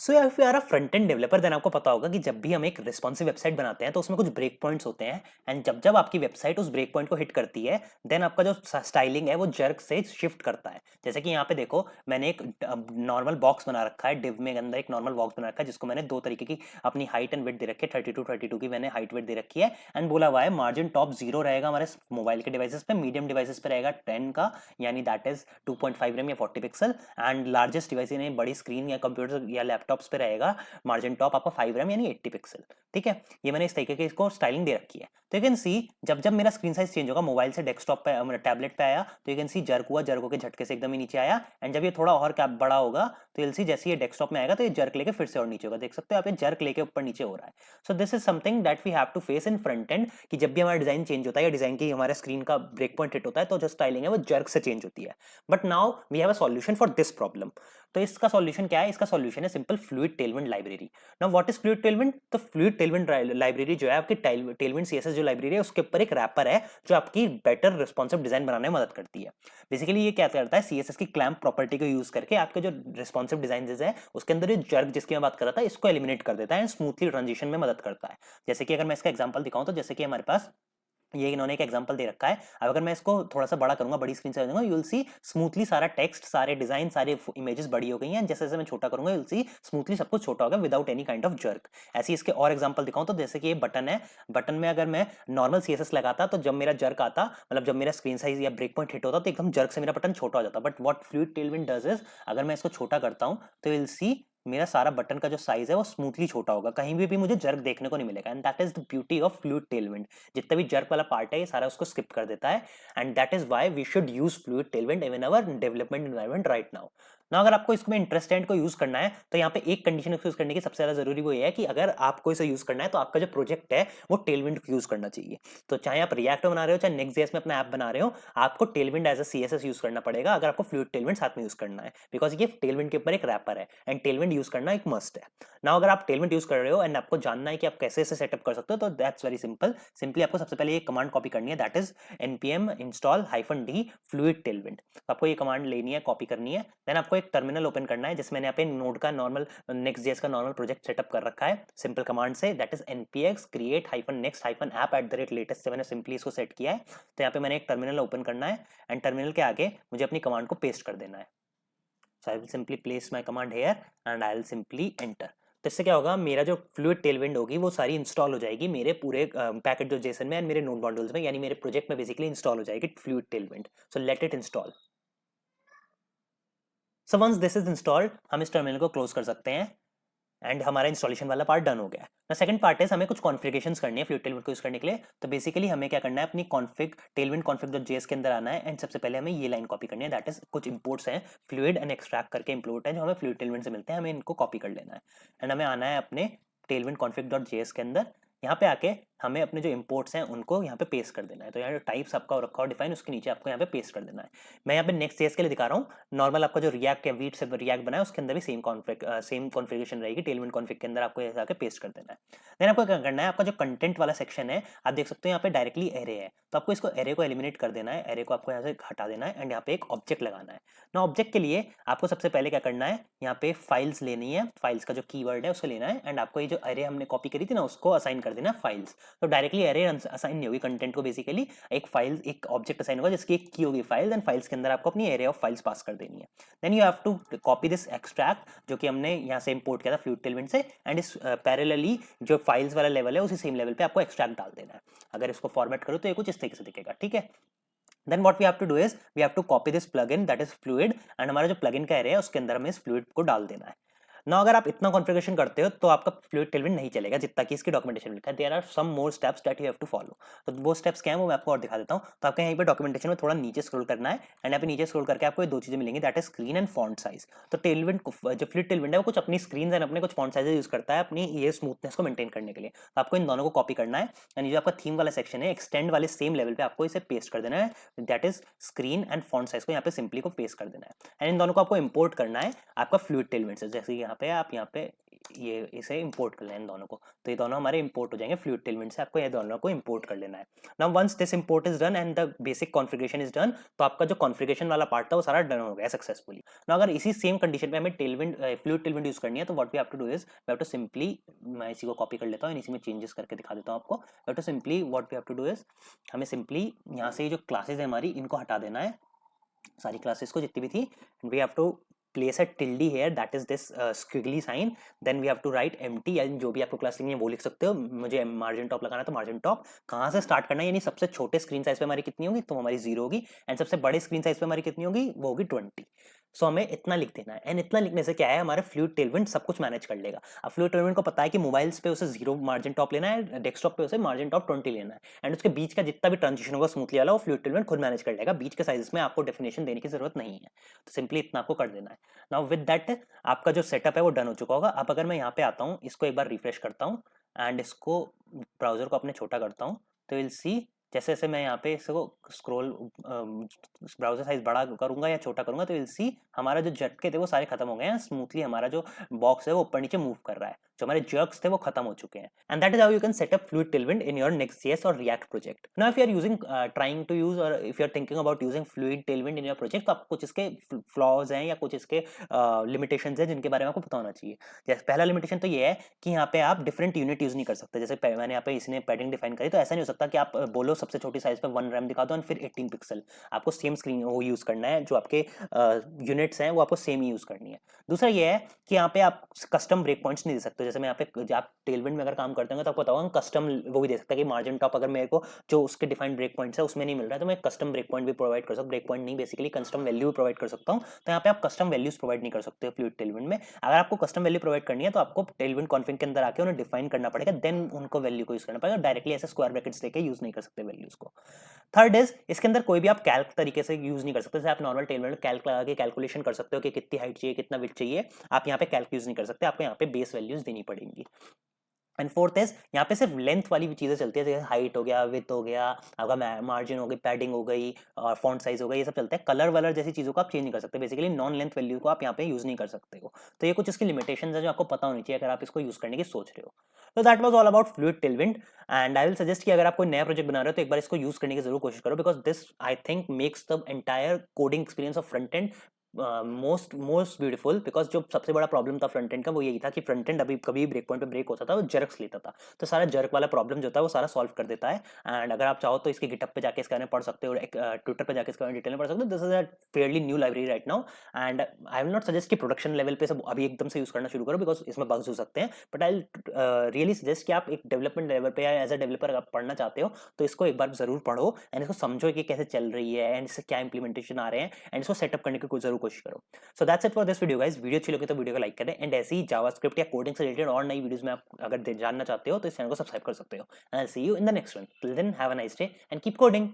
So if you are a front end developer then आपको पता होगा कि जब भी हम एक रिस्पॉन्सिव वेबसाइट बनाते हैं तो उसमें कुछ ब्रेक पॉइंट्स होते हैं एंड जब जब आपकी वेबसाइट उस ब्रेक पॉइंट को हिट करती है देन आपका जो स्टाइलिंग है वो जर्क से शिफ्ट करता है। जैसे कि यहाँ पे देखो मैंने एक नॉर्मल बॉक्स बना रखा है, डिव में अंदर एक नॉर्मल बॉक्स बना रखा है जिसको मैंने दो तरीके की अपनी हाइट एंड विड्थ दे रखी है, 32 की मैंने हाइट विड्थ दे रखी है एंड बोला हुआ है मार्जिन टॉप 0 रहेगा हमारे मोबाइल के डिवाइसेस पे, मीडियम डिवाइसेस पे रहेगा 10 का यानी दैट इज 2.5 रैम या 40 पिक्सल एंड लार्जेस्ट डिवाइस यानी बड़ी स्क्रीन या कंप्यूटर या लैपटॉप्स पे रहेगा मार्जिन टॉप आपका 5 रैम यानी 80 पिक्सल। ठीक है, ये मैंने इस तरीके की इसको स्टाइलिंग दे रखी है। तो यू कैन सी जब जब मेरा स्क्रीन साइज चेंज होगा मोबाइल से डेस्कटॉप पे टैबलेट पे आया तो यू कैन सी जर्क हुआ, जर्क होकर झटके से एकदम ही नीचे आया एंड जब ये थोड़ा और बड़ा होगा तो यूल सी जैसे ये डेस्कटॉप में आएगा तो ये जर्क लेके फिर से और नीचे होगा। देख सकते हो आप ये जर्क लेके ऊपर नीचे हो रहा है। So this is something that we have to face in front end कि जब भी हमारा डिजाइन चेंज होता है या डिजाइन की हमारे स्क्रीन का ब्रेक पॉइंट हिट होता है तो जो स्टाइलिंग है वो जर्क से चेंज होती है। But now we have a solution for this problem. तो इसका सॉल्यूशन क्या है? इसका सॉल्यूशन है simple fluid Tailwind library. Now what is fluid Tailwind? तो फ्लूइड टेलविंड लाइब्रेरी जो है आपकी टेलविंड सीएसएस जो लाइब्रेरी है उसके ऊपर एक रैपर है जो आपकी बेटर रिस्पॉन्सिव डिजाइन बनाने में मदद करती है। बेसिकली ये क्या करता है, सीएसएस की क्लैंप प्रॉपर्टी को यूज करके आपके जो रिस्पॉन्सिव डिजाइन है उसके अंदर ये जर्क जिसकी मैं बात कर रहा था इसको एलिमिनेट कर देता है एंड स्मूथली ट्रांजिशन में मदद करता है। जैसे कि अगर मैं इसका एग्जांपल दिखाऊं तो जैसे कि हमारे पास ये इन्होंने एक एग्जांपल दे रखा है। अब अगर मैं इसको थोड़ा सा बड़ा करूंगा, बड़ी स्क्रीन से दूंगा, यू विल सी स्मूथली सारा टेक्स्ट, सारे डिजाइन, सारे इमेजेस बड़ी हो गई हैं। जैसे जैसे मैं छोटा करूंगा यू विल सी स्मूथली सब कुछ छोटा होगा without any kind of jerk. ऐसे इसके और एग्जांपल दिखाऊं तो जैसे कि ये बटन है, बटन में अगर मैं नॉर्मल सीएसएस लगाता तो जब मेरा जर्क आता मतलब जब मेरा स्क्रीन साइज या ब्रेक पॉइंट हिट होता तो एकदम जर्क से मेरा बटन छोटा हो जाता। But what fluid Tailwind does is अगर मैं इसको छोटा करता हूं तो यू विल सी मेरा सारा बटन का जो साइज है वो स्मूथली छोटा होगा, कहीं भी मुझे जर्क देखने को नहीं मिलेगा and that is the beauty of fluid Tailwind. जितना भी जर्क वाला पार्ट है ये सारा उसको स्किप कर देता है and that is why we should use fluid Tailwind in our development environment right now. ना अगर आपको इसमें इंटरेस्ट है को यूज करना है तो यहाँ पे एक कंडीशन यूज करने की सबसे ज्यादा जरूरी वो ये है कि अगर आपको इसे यूज करना है तो आपका जो प्रोजेक्ट है वो टेलविंड यूज करना चाहिए। तो चाहे आप रिएक्ट बना रहे हो चाहे नेक्स्ट जेएस में अपना ऐप बना रहे हो आपको Tailwind as a CSS use करना पड़ेगा अगर आपको फ्लूइड टेलविंड साथ में यूज करना है, बिकॉज ये टेलविंड के ऊपर एक रैपर है एंड टेलविंड यूज करना एक मस्ट है। नाउ अगर आप टेलविंड यूज कर रहे हो एंड आपको जानना है कि आप कैसे इसे सेटअप कर सकते हो तो दैट्स वेरी सिंपल। सिंपली आपको सबसे पहले ये कमांड कॉपी करनी है, that is npm install -d fluid tailwind। तो आपको ये कमांड लेनी है, कॉपी करनी है, देन आपको एक टर्मिनल ओपन करना है जिसमें मैंने यहाँ पे नोड का नॉर्मल नेक्स्ट जेएस का नॉर्मल प्रोजेक्ट सेटअप कर रखा है सिंपल कमांड से, that is npx create -next -app@latest से मैंने सिंपली इसको सेट किया है। तो यहाँ पे मैंने एक टर्मिनल ओपन करना है एंड टर्मिनल के आगे मुझे अपनी कमांड को पेस्ट कर देना है। So I will simply place my command here and I will simply enter। तो इससे क्या होगा, मेरा जो फ्लूइड टेलविंड होगी वो सारी इंस्टॉल हो जाएगी मेरे पूरे पैकेट जो जेसन में एंड मेरे नोड मॉड्यूल्स में यानी मेरे प्रोजेक्ट में बेसिकली इंस्टॉल हो जाएगी fluid Tailwind. So let it install. So once this is installed हम इस टर्मिनल को क्लोज कर सकते हैं एंड हमारा इंस्टॉलेशन वाला पार्ट डन हो गया। ना सेकंड पार्ट है हमें कुछ कॉन्फ़िगरेशंस करनी है फ्लूइड टेलविंड को यूज करने के लिए। तो बेसिकली हमें क्या करना है, अपनी कॉन्फ़िग टेलविंड config.js के अंदर आना है एंड सबसे पहले हमें ये लाइन कॉपी करनी है, दैट इज कुछ इंपोर्ट्स हैं फ्लूइड एंड एक्सट्रैक्ट करके इंपोर्ट है जो हमें फ्लूइड टेलविंड से मिलते हैं, हमें इनको कॉपी कर लेना है एंड हमें आना है अपने टेलविंड config.js के अंदर। यहाँ पे आके हमें अपने जो इंपोर्ट्स हैं उनको यहाँ पे पेस्ट कर देना है। तो यहाँ जो टाइप्स आपका रखा हो डिफाइन उसके नीचे आपको यहाँ पे पेस्ट कर देना है। मैं यहाँ पे नेक्स्ट जेएस के लिए दिखा रहा हूँ, नॉर्मल आपका जो रिएक्ट या वीट से रिएक्ट बना है उसके अंदर भी सेम कॉन्फ़िगरेशन रहेगी, टेलविंड कॉन्फ़िग के अंदर आपको ऐसे आके पेस्ट कर देना है। देन आपको क्या करना है, आपका जो कंटेंट वाला सेक्शन है आप देख सकते हो यहाँ पे डायरेक्टली एरे है, तो आपको इसको एरे को एलिमिनेट कर देना है, एरे को आपको यहाँ से हटा देना है एंड यहाँ पे एक ऑब्जेक्ट लगाना है। ना ऑब्जेक्ट के लिए आपको सबसे पहले क्या करना है, यहाँ पे फाइल्स लेनी है, फाइल्स का जो कीवर्ड है उसको लेना है एंड आपको ये जो एरे हमने कॉपी करी थी ना उसको असाइन कर देना फाइल्स। तो डायरेक्टली एरे असाइन नहीं होगी कंटेंट को, बेसिकली एक फाइल एक ऑब्जेक्ट असाइन होगा जिसकी एक की होगी फाइल एंड फाइल्स के अंदर आपको अपनी एरे ऑफ फाइल्स पास कर देनी है। Then you have to copy this extract जो कि हमने यहाँ से इंपोर्ट किया था फ्लूइड टेलविंड से एंड इस पैरेलली जो फाइल्स वाला लेवल है उसी सेम लेवल पे आपको एक्सट्रैक्ट डाल देना है। अगर इसको फॉर्मेट करो तो ये कुछ इस तरीके से दिखेगा, ठीक है। Then what we have to do is we have to copy this plugin that is fluid and हमारा जो plugin का एरिया है उसके अंदर हमें इस fluid को डाल देना है ना। अगर आप इतना कॉन्फ़िगरेशन करते हो तो आपका फ्लूइड टेलविंड नहीं चलेगा जितना कि इसकी डॉक्यूमेंटेशन में लिखा है। There are some more steps that you have to follow. तो वो स्टेप्स क्या है वो मैं आपको और दिखा देता हूँ। तो आपको यहाँ पे डॉक्यूमेंटेशन में थोड़ा नीचे स्क्रॉल करना है एंड यहाँ पे नीचे स्क्रॉल करके आपको ये दो चीजें मिलेंगी, that is screen and font size. तो टेलविंड जो फ्लूइड टेलविंड है वो कुछ अपनी स्क्रीन एंड अपने कुछ फॉन्ट साइज यूज करता है अपनी ये स्मूथनेस को मेंटेन करने के लिए। तो आपको इन दोनों को कॉपी करना है एंड जो आपका थीम वाला सेक्शन है एक्सटेंड वाले सेम लेवल पे आपको इसे पेस्ट कर देना है, that is screen and font size को यहाँ पे सिंपली को पेस्ट कर देना है एंड इन दोनों को आपको इंपोर्ट करना है आपका फ्लूइड टेलविंड से। जैसे यहाँ पे आप यहाँ पे ये इसे इंपोर्ट कर लेना इन दोनों को, तो ये दोनों हमारे इंपोर्ट हो जाएंगे फ्लूइड टेलमेंट से, आपको ये दोनों को इंपोर्ट कर लेना है। Now once this import is done and the basic configuration is done, तो आपका जो कॉन्फ़िगरेशन वाला पार्ट था वो सारा डन हो गया सक्सेसफुली। नाउ अगर इसी सेम कंडीशन में हमें टेलविंड फ्लूइड टेलविंड यूज करनी है, तो what we have to do is we have to simply, मैं इसी को कॉपी कर लेता हूँ, इसी में चेंजेस करके दिखा देता हूँ आपको। We have to simply what we have to do is, हमें सिंपली यहाँ से जो क्लासेस है हमारी इनको हटा देना है, सारी क्लासेस को जितनी भी थी। We have to place a tilde here, that is this squiggly sign, then we have to write empty, यानी जो भी आपको क्लास लिखनी है वो लिख सकते हो। मुझे मार्जिन टॉप लगाना है तो मार्जिन टॉप कहाँ से स्टार्ट करना है, यानी सबसे छोटे स्क्रीन साइज पे हमारी कितनी होगी, तो हमारी 0 होगी, एंड सबसे बड़े स्क्रीन साइज पे हमारी कितनी होगी, वो होगी 20। सो हमें इतना लिख देना है, एंड इतना लिखने से क्या है, हमारे फ्लूइड टेलविंड सब कुछ मैनेज कर लेगा। अब फ्लूइड टेलविंड को पता है कि मोबाइल्स पे उसे 0 मार्जिन टॉप लेना है, डेस्कटॉप पे उसे मार्जिन टॉप 20 लेना है, एंड उसके बीच का जितना भी ट्रांजिशन होगा स्मूथली वाला वो फ्लूइड टेलविंड खुद मैनेज कर लेगा, बीच के साइज में आपको डेफिनेशन देने की जरूरत नहीं है, तो सिंपली इतना आपको कर देना है। नाउ विद दैट आपका जो सेटअप है वो डन हो चुका होगा। अब अगर मैं यहाँ पे आता हूँ, इसको एक बार रिफ्रेश करता हूँ एंड इसको ब्राउजर को अपने छोटा करता हूँ, तो विल सी जैसे जैसे मैं यहाँ पे इसको स्क्रॉल ब्राउजर साइज बड़ा करूंगा या छोटा करूंगा, तो विल सी हमारा जो झटके थे वो सारे खत्म हो गए हैं, स्मूथली हमारा जो बॉक्स है वो ऊपर नीचे मूव कर रहा है, जो हमारे जर्क्स थे वो खत्म हो चुके हैं। And that is how you can set up fluid Tailwind in your नेक्स्ट.js और React project. Now if you are using trying to use और if you are thinking about using fluid Tailwind in your project, तो आपको कुछ इसके flaws हैं या कुछ इसके लिमिटेशंस हैं जिनके बारे में आपको पता होना चाहिए। जैसे पहला लिमिटेशन तो ये है कि यहाँ पे आप डिफरेंट यूनिट यूज नहीं कर सकते। जैसे मैंने यहाँ पे इसने पैडिंग डिफाइन करी, तो ऐसा नहीं हो सकता कि आप बोलो सबसे छोटी साइज पे 1 रैम दिखा दो और फिर 18 पिक्सल, आपको सेम स्क्रीन वो यूज करना है, जो आपके यूनिट्स हैं वो आपको सेम ही यूज करनी है। दूसरा ये है कि यहाँ पे आप कस्टम ब्रेक पॉइंट्स नहीं दे सकते। जैसे मैं यहाँ पे आप टेलविंड में अगर काम करते हैं तो आपको पता होगा कस्टम वो भी दे सकता है कि मार्जिन टॉप अगर मेरे को जो उसके डिफाइंड ब्रेक पॉइंट्स है उसमें नहीं मिल रहा है, तो मैं कस्टम ब्रेक पॉइंट भी प्रोवाइड कर सकता हूँ, ब्रेक पॉइंट नहीं बेसिकली कस्टम वैल्यू भी प्रोवाइड कर सकता हूँ। तो यहाँ पे आप कस्टम वैल्यूज प्रोवाइड नहीं कर सकते फ्लूइड टेलविंड में। अगर आपको कस्टम वैल्यू प्रोवाइड करनी है तो आपको टेलविंड कॉन्फिग के अंदर आके उन्हें डिफाइन करना पड़ेगा, देन उनको वैल्यू को यूज करना पड़ेगा, डायरेक्टली ऐसे स्क्वायर ब्रैकेट्स देके यूज नहीं कर सकते वैल्यूज को। थर्ड इज इसके अंदर कोई भी आप कैल्क तरीके से यूज नहीं कर सकते। जैसे आप नॉर्मल टेलविंड कैल्क लगा के कैलकुलेशन कर सकते हो कि कितनी हाइट चाहिए कितना विड्थ चाहिए, आप यहाँ पे कैल्क यूज नहीं कर सकते, आपको यहाँ पे बेस वैल्यूज देनी पड़ेंगी। एंड फोर्थ इज यहाँ पे सिर्फ लेंथ वाली भी चीजें चलती है, जैसे हाइट हो गया, विड्थ हो गया, आपका मार्जिन हो गई, पैडिंग हो गई और फॉन्ट साइज हो गई, ये सब चलता है। कलर वलर जैसी चीजों को आप चेंज नहीं कर सकते, बेसिकली नॉन लेंथ वैल्यू को आप यहाँ पे यूज नहीं कर सकते हो। तो ये कुछ इसकी लिमिटेशंस है जो आपको पता होनी चाहिए अगर आप इसको यूज करने की सोच रहे हो। तो that was all about fluid Tailwind, and I will suggest कि अगर आप कोई नया प्रोजेक्ट बना रहे हो तो एक बार इसको यूज करने की जरूर कोशिश करो, because this I think makes the entire coding experience of front end most beautiful. Because जो सबसे बड़ा प्रॉब्लम था फ्रंट एंड का वो यही था कि फ्रंट एंड अभी कभी ब्रेक पॉइंट पे ब्रेक होता था वो जर्क्स लेता था, तो सारा जर्क वाला प्रॉब्लम जो था वो सारा सॉल्व कर देता है। एंड अगर आप चाहो तो इसके गिटअप पे जाके इसके बारे में पढ़ सकते हो, ट्विटर पे जाके इसके बारे में डिटेल में पढ़ सकते हो। This is a fairly new library right now, and I will not suggest कि प्रोडक्शन लेवल पे सब अभी एकदम से यूज करना शुरू करो, बिकॉज इसमें बग्स हो सकते हैं, बट आई रियली सजेस्ट कि आप एक डेवलपमेंट लेवल पे या एज अ डेवलपर आप पढ़ना चाहते हो तो इसको एक बार जरूर पढ़ो एंड इसको समझो कि कैसे चल रही है एंड इससे क्या इंप्लीमेंटेशन आ रहे हैं, एंड इसको सेटअप करने की जरूर कोशिश करो। So that's it for this video guys. Video अच्छी लगी तो वीडियो को लाइक करें, एंड ऐसे ही जावास्क्रिप्ट या कोडिंग से रिलेटेड और नई वीडियोस में आप अगर जानना चाहते हो तो इस चैनल को सब्सक्राइब कर सकते हो। And I will see you in the next one. Till then have a nice day and keep coding.